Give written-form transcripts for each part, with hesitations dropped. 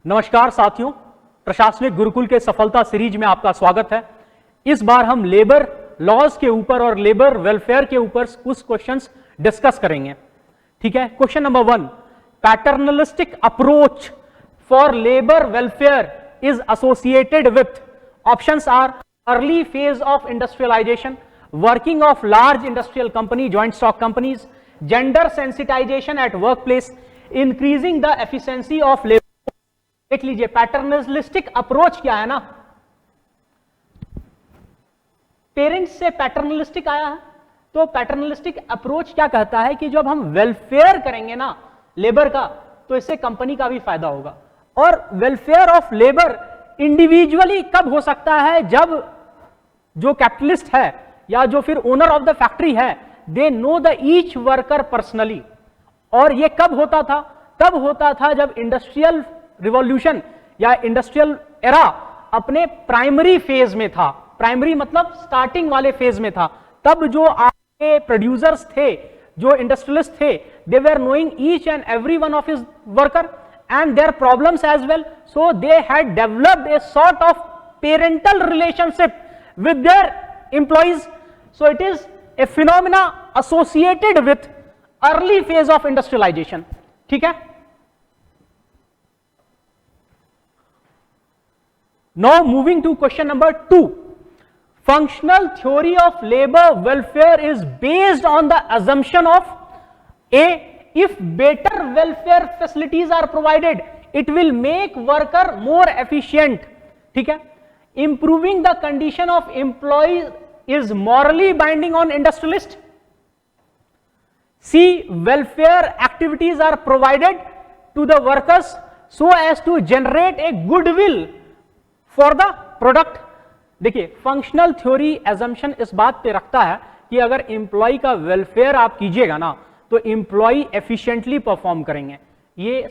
नमस्कार साथियों, प्रशासनिक गुरुकुल के सफलता सीरीज में आपका स्वागत है। इस बार हम लेबर लॉज के ऊपर और लेबर वेलफेयर के ऊपर कुछ क्वेश्चंस डिस्कस करेंगे। ठीक है। Question number 1, paternalistic approach for labour welfare is associated with options are early phase of industrialisation, working of large industrial company, joint stock companies, gender sensitisation at work place, increasing the efficiency of labour. देख लीजिए paternalistic approach क्या है ना, parents से paternalistic आया है। तो paternalistic approach क्या कहता है कि जब हम वेलफेयर करेंगे ना लेबर का, तो इससे कंपनी का भी फायदा होगा। और वेलफेयर ऑफ लेबर इंडिविजुअली कब हो सकता है? जब जो कैपिटलिस्ट है या जो फिर ओनर ऑफ द फैक्ट्री है, they know the each worker personally. और ये कब होता था? तब होता था जब इंडस्ट्रियल रिवॉल्यूशन या इंडस्ट्रियल एरा अपने प्राइमरी फेज में था। प्राइमरी मतलब स्टार्टिंग वाले फेज में था। तब जो आपके प्रोड्यूसर्स थे, जो इंडस्ट्रियलिस्ट थे, they were knowing each and every one of his worker and their problems as well, so they had developed a sort of parental relationship with their employees. So it is a phenomena associated with early phase of industrialisation. ठीक है। Now moving to question number 2. Functional theory of labor welfare is based on the assumption of A. If better welfare facilities are provided, it will make worker more efficient. ठीक है। Improving the condition of employees is morally binding on industrialist. C. Welfare activities are provided to the workers so as to generate a goodwill for the product. देखिए functional theory assumption इस बात पे रखता है कि अगर एम्प्लॉय का welfare आप कीजिएगा ना, तो एम्प्लॉय एफिशिएंटली परफॉर्म करेंगे। ये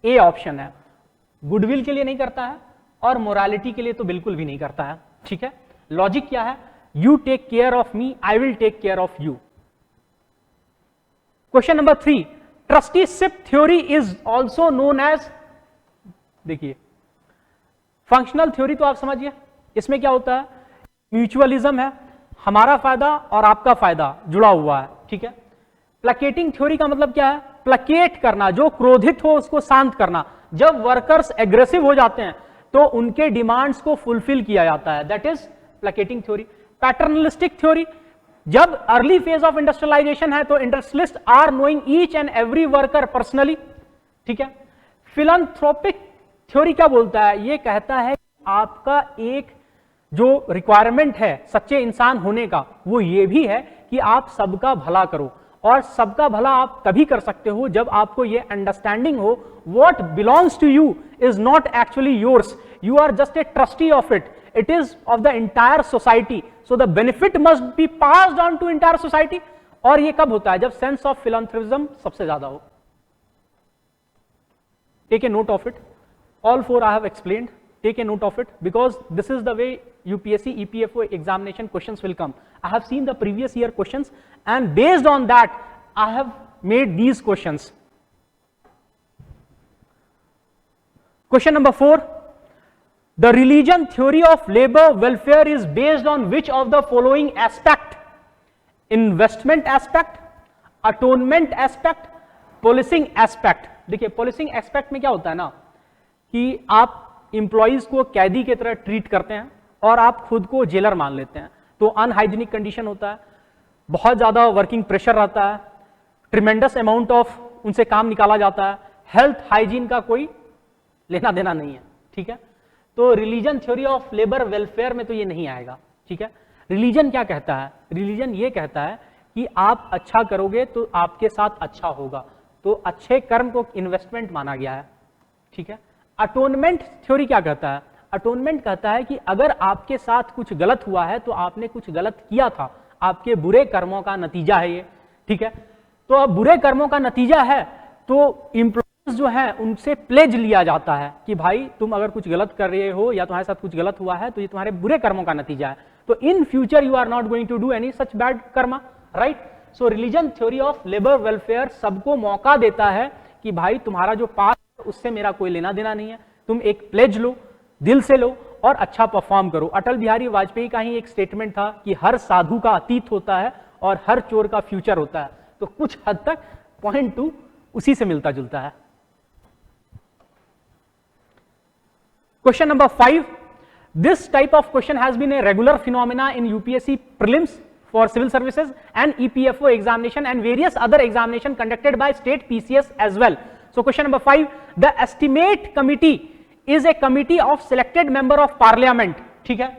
ए ऑप्शन है। गुडविल के लिए नहीं करता है और मोरालिटी के लिए तो बिल्कुल भी नहीं करता है। ठीक है। लॉजिक क्या है? You take care of me, I will take care of you. Question number 3, trusteeship theory is also known as. देखिए फंक्शनल थ्योरी तो आप समझिए, इसमें क्या होता है? म्यूचुअलिज्म है, हमारा फायदा और आपका फायदा जुड़ा हुआ है। ठीक है। प्लकेटिंग थ्योरी का मतलब क्या है? प्लकेट करना, जो क्रोधित हो उसको शांत करना। जब वर्कर्स एग्रेसिव हो जाते हैं तो उनके डिमांड्स को फुलफिल किया जाता है, that is placating theory. Paternalistic theory, जब अर्ली फेज ऑफ इंडस्ट्रियलाइजेशन है तो industrialist are knowing each and every worker personally. ठीक है। फिलैंथ्रोपिक थ्योरी क्या बोलता है? ये कहता है कि आपका एक जो रिक्वायरमेंट है सच्चे इंसान होने का, वो ये भी है कि आप सबका भला करो। और सबका भला आप तभी कर सकते हो जब आपको ये अंडरस्टैंडिंग हो, what belongs to you is not actually yours, you are just a trustee of it, it is of the entire society, so the benefit must be passed on to entire society. और ये कब होता है? जब sense of फिलैंथ्रोपिज्म सबसे ज्यादा हो। Take a note of it. All four I have explained. Take a note of it because this is the way UPSC EPFO examination questions will come. I have seen the previous year questions and based on that I have made these questions. Question number 4. The religion theory of labor welfare is based on which of the following aspect? Investment aspect, atonement aspect, policing aspect. देखिए policing aspect में क्या होता है ना कि आप employees को कैदी की तरह ट्रीट करते हैं और आप खुद को जेलर मान लेते हैं, तो अनहाइजीनिक कंडीशन होता है, बहुत ज्यादा वर्किंग प्रेशर रहता है, ट्रिमेंडस अमाउंट ऑफ उनसे काम निकाला जाता है, हेल्थ हाइजीन का कोई लेना देना नहीं है। ठीक है। तो religion theory of labour welfare में तो ये नहीं आएगा। ठीक है। रिलीजन क्या कहता है? रिलीजन ये कहता है कि आप अच्छा करोगे तो आपके साथ अच्छा होगा, तो अच्छे कर्म को इन्वेस्टमेंट माना गया है। ठीक है। अटोनमेंट थ्योरी क्या कहता है? अटोनमेंट कहता है कि अगर आपके साथ कुछ गलत हुआ है तो आपने कुछ गलत किया था, आपके बुरे कर्मों का नतीजा है ये। ठीक है। तो अब बुरे कर्मों का नतीजा है तो इंप्लॉइज जो है उनसे प्लेज लिया जाता है कि भाई तुम अगर कुछ गलत कर रहे हो या तुम्हारे साथ कुछ गलत हुआ है तो ये तुम्हारे बुरे कर्मों का नतीजा है, तो in future you are not going to do any such bad karma, right. So religion theory of labour welfare सबको मौका देता है कि भाई तुम्हारा जो पास्ट उससे मेरा कोई लेना देना नहीं है, तुम एक प्लेज लो, दिल से लो और अच्छा परफॉर्म करो। अटल बिहारी वाजपेयी का ही एक स्टेटमेंट था कि हर साधु का अतीत होता है और हर चोर का फ्यूचर होता है। तो कुछ हद तक पॉइंट 2 उसी से मिलता जुलता है। Question number 5, this type of question has been a regular phenomena in UPSC prelims for civil services and EPFO examination and various other examination conducted by state PCS as well. So question number 5, the estimate committee is a committee of selected member of parliament, ठीक है,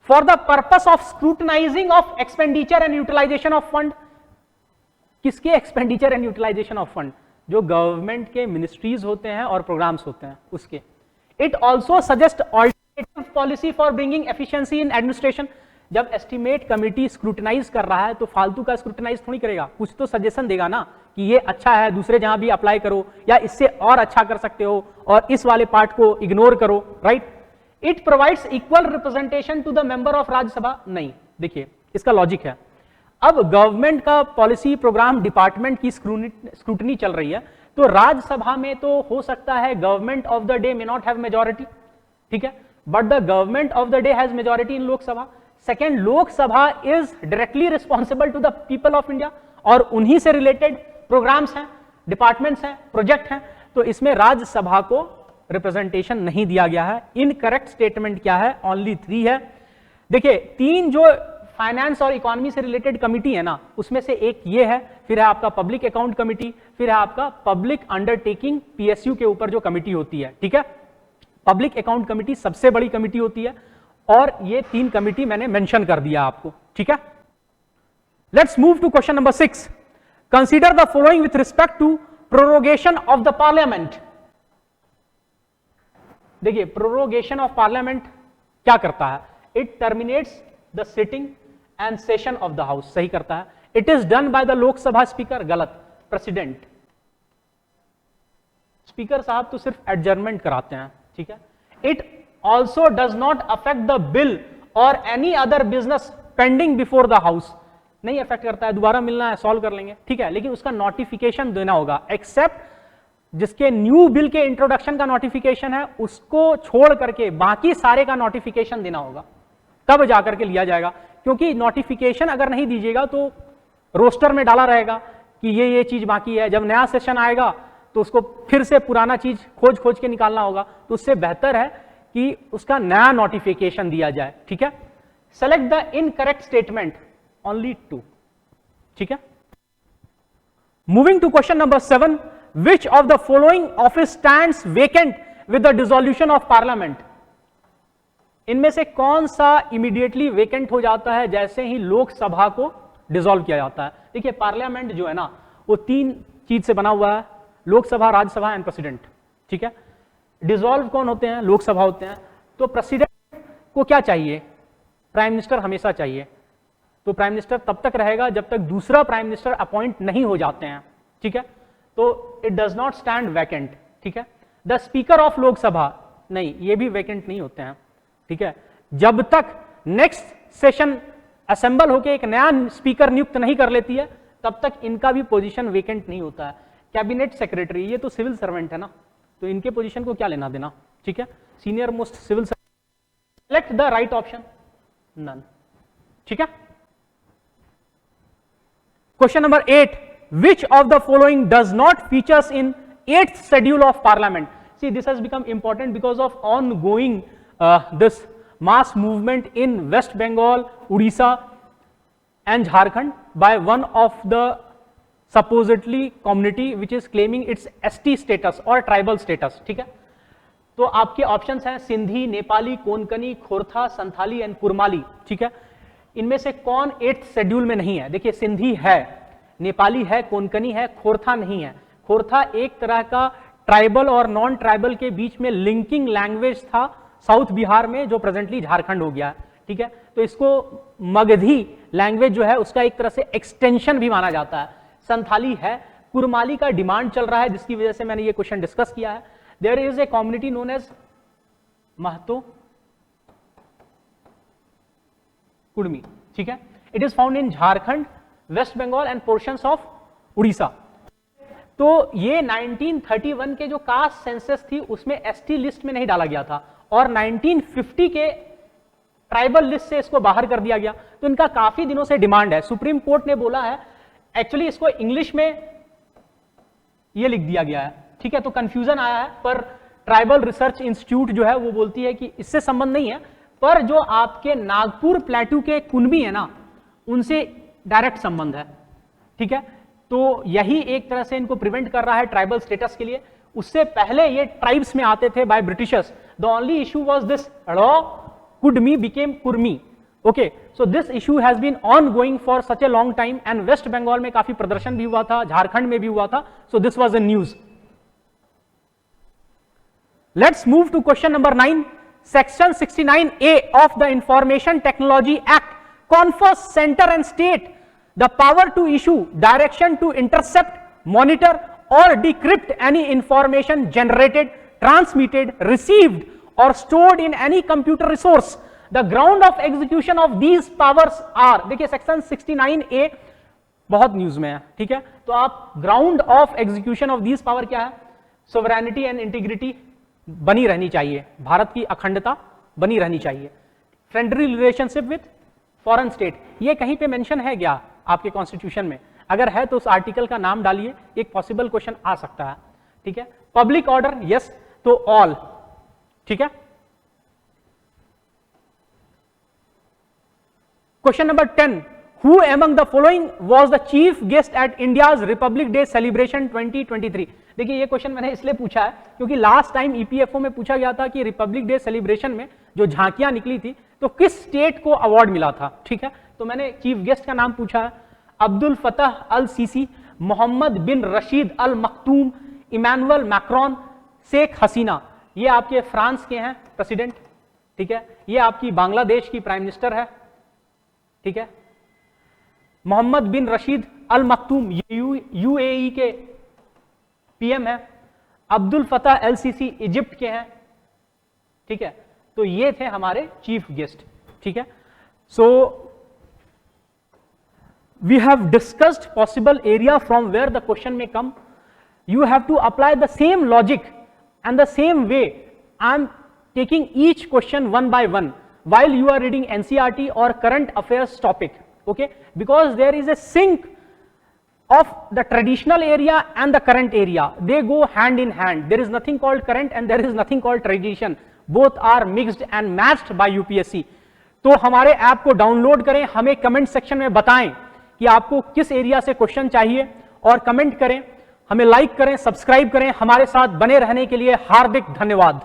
for the purpose of scrutinizing of expenditure and utilization of fund. किसके expenditure and utilization of fund? जो government के ministries होते हैं और programmes होते हैं उसके. It also suggests alternative policy for bringing efficiency in administration. जब एस्टिमेट कमिटी स्क्रूटनाइज कर रहा है तो फालतू का स्क्रूटनाइज थोड़ी करेगा, कुछ तो सजेशन देगा ना कि ये अच्छा है, दूसरे जहां भी अप्लाई करो, या इससे और अच्छा कर सकते हो और इस वाले पार्ट को इग्नोर करो, right. It provides equal representation to the member of Rajya Sabha. नहीं, देखिए इसका लॉजिक है, अब गवर्नमेंट का पॉलिसी प्रोग्राम डिपार्टमेंट की स्क्रूटनी चल रही है, तो राज्यसभा में तो हो सकता है government of the day may not have majority, ठीक है, but the government of the day has majority in Lok Sabha. Second, Lok Sabha is directly responsible to the people of India और उन्हीं से रिलेटेड प्रोग्राम्स हैं, डिपार्टमेंट्स हैं, प्रोजेक्ट हैं, तो इसमें राज्यसभा को रिप्रेजेंटेशन नहीं दिया गया है. इनकरेक्ट स्टेटमेंट क्या है? ओनली 3 है. देखिए 3 जो फाइनेंस और इकोनॉमी से रिलेटेड कमिटी है ना, उसमें से एक ये है, फिर है आपका पब्लिक अकाउंट कमिटी, फिर है आपका पब्लिक अंडरटेकिंग पीएसयू के ऊपर जो कमिटी होती है, ठीक है. पब्लिक अकाउंट कमिटी सबसे बड़ी कमिटी होती है और ये 3 कमिटी मैंने मेंशन कर दिया आपको, ठीक है. Let's move to question number 6. Consider the following with respect to prorogation of the parliament. देखिए प्रोरोगेशन ऑफ पार्लियामेंट क्या करता है? It terminates the sitting and session of the house. सही करता है. It is done by the Lok Sabha speaker. गलत. President. Speaker साहब तो सिर्फ एडजर्नमेंट कराते हैं, ठीक है. It also does not affect the bill or any other business pending before the house. नहीं अफेक्ट करता है, दोबारा मिलना है सॉल्व कर लेंगे, ठीक है, लेकिन उसका नोटिफिकेशन देना होगा. एक्सेप्ट जिसके न्यू बिल के इंट्रोडक्शन का नोटिफिकेशन है उसको छोड़ करके बाकी सारे का नोटिफिकेशन देना होगा, तब जाकर के लिया जाएगा. क्योंकि नोटिफिकेशन अगर नहीं दीजिएगा तो रोस्टर में डाला रहेगा कि ये चीज बाकी है. जब नया सेशन आएगा तो उसको फिर से पुराना चीज खोज के निकालना होगा. तो उससे बेहतर है कि उसका नया नोटिफिकेशन दिया जाए, ठीक है. Select the incorrect statement. Only 2, ठीक है. Moving to question number 7, which of the following office stands vacant with the dissolution of parliament. इनमें से कौन सा इमीडिएटली वेकेंट हो जाता है जैसे ही लोकसभा को डिसॉल्व किया जाता है? देखिए पार्लियामेंट जो है ना वो 3 चीज से बना हुआ है, लोकसभा, राज्यसभा एंड प्रेसिडेंट, ठीक है. डिसॉल्व कौन होते हैं? लोकसभा होते हैं. तो प्रेसिडेंट को क्या चाहिए? प्राइम मिनिस्टर हमेशा चाहिए. तो प्राइम मिनिस्टर तब तक रहेगा जब तक दूसरा प्राइम मिनिस्टर अपॉइंट नहीं हो जाते हैं, ठीक है. तो it does not stand vacant, ठीक है. द स्पीकर ऑफ लोकसभा, नहीं, ये भी वैकेंट नहीं होते हैं, ठीक है. जब तक नेक्स्ट सेशन असेंबल होकर एक नया स्पीकर नियुक्त नहीं कर लेती है तब तक इनका भी पोजीशन वेकेंट नहीं होता है. कैबिनेट सेक्रेटरी, ये तो सिविल सर्वेंट है ना, तो इनके पोजीशन को क्या लेना देना, ठीक है. Senior most civil servant. Select the right option, none, ठीक है. Question number 8, which of the following does not features in 8th schedule of parliament. See this has become important because of ongoing this mass movement in West Bengal, Odisha and Jharkhand by one of the supposedly community which is claiming its ST status or tribal status, ठीक है. तो आपके options हैं Sindhi, Nepali, Konkani, Khortha, Santhali and Kurmali, ठीक है. इनमें से कौन 8th शेड्यूल में नहीं है? देखिए सिंधी है, नेपाली है, कोंकणी है, खोरथा नहीं है. खोरथा एक तरह का ट्राइबल और नॉन ट्राइबल के बीच में लिंकिंग लैंग्वेज था साउथ बिहार में, जो प्रेजेंटली झारखंड हो गया, ठीक है. तो इसको मगधी लैंग्वेज जो है उसका एक तरह से एक्सटेंशन भी माना जाता है. संथाली है. कुरमाली का डिमांड चल रहा है जिसकी वजह से मैंने ये क्वेश्चन डिस्कस किया है. There is a community known as Mahato Kurmi, ठीक है. It is found in Jharkhand, West Bengal and portions of Orissa. तो ये 1931 के जो कास्ट सेंसस थी उसमें एसटी लिस्ट में नहीं डाला गया था और 1950 के ट्राइबल लिस्ट से इसको बाहर कर दिया गया। तो इनका काफी दिनों से डिमांड है, सुप्रीम कोर्ट ने बोला है, एक्चुअली इसको इंग्लिश में ये लिख दिया गया है, ठीक है, तो कंफ्यूजन आया है, पर ट्राइबल रिसर्च इंस्टीट्यूट जो है वो बोलती है कि इससे संबंध नहीं है, पर जो आपके नागपुर प्लेटू के कुनबी है ना उनसे डायरेक्ट संबंध है, ठीक है। तो यही एक तरह से इनको प्रिवेंट कर रहा है ट्राइबल स्टेटस के लिए। उससे पहले ये ट्राइब्स में आते थे by Britishers. The only issue was this ड़ Kudmi became Kurmi. Okay, so this issue has been ongoing for such a long time and West Bengal में काफी प्रदर्शन भी हुआ था, झारखंड में भी हुआ था। So this was in news. Let's move to question number 9। Section 69A of the Information Technology Act confers center and state the power to issue direction to intercept, monitor or decrypt any information generated, transmitted, received or stored in any computer resource. The ground of execution of these powers are, देखिए section 69A बहुत news में है, ठीक है। तो आप ground of execution of these power क्या है? सोवरेनिटी एंड इंटीग्रिटी बनी रहनी चाहिए, भारत की अखंडता बनी रहनी चाहिए, friendly relationship with foreign state. ये कहीं पे मेंशन है क्या आपके कॉन्स्टिट्यूशन में? अगर है तो उस आर्टिकल का नाम डालिए, एक पॉसिबल क्वेश्चन आ सकता है, ठीक है। पब्लिक ऑर्डर, यस, तो ऑल, ठीक है। Question number 10, Who among the following was the chief guest at India's Republic Day celebration 2023? देखिए ये क्वेश्चन मैंने इसलिए पूछा है क्योंकि लास्ट टाइम ईपीएफओ में पूछा गया था कि रिपब्लिक डे सेलिब्रेशन में जो झांकियां निकली थी तो किस स्टेट को अवार्ड मिला था, ठीक है। तो मैंने चीफ गेस्ट का नाम पूछा है, अब्दुल फतह अल सीसी, मोहम्मद बिन रशीद अल मखतूम, इमानुअल मैक्रोन, शेख हसीना। ये आपके फ्रांस के हैं प्रेसिडेंट, ठीक है। ये आपकी बांग्लादेश की प्राइम मिनिस्टर है, ठीक है। मोहम्मद बिन रशीद अल मखतूम यूएई के पीएम है, अब्दुल फतह एल सीसी इजिप्ट के हैं, ठीक है। तो ये थे हमारे चीफ गेस्ट, ठीक है। So we have discussed possible area from where the question may come. You have to apply the same logic and the same way. I am taking each question one by one while you are reading NCERT or current affairs topic, okay, because there is a sync of the traditional area and the current area, they go hand in hand. There is nothing called current and there is nothing called tradition, both are mixed and matched by UPSC. तो हमारे app को download करें, हमें comment section में बताएं कि आपको किस एरिया से क्वेश्चन चाहिए और कमेंट करें, हमें लाइक करें, सब्सक्राइब करें। हमारे साथ बने रहने के लिए हार्दिक धन्यवाद।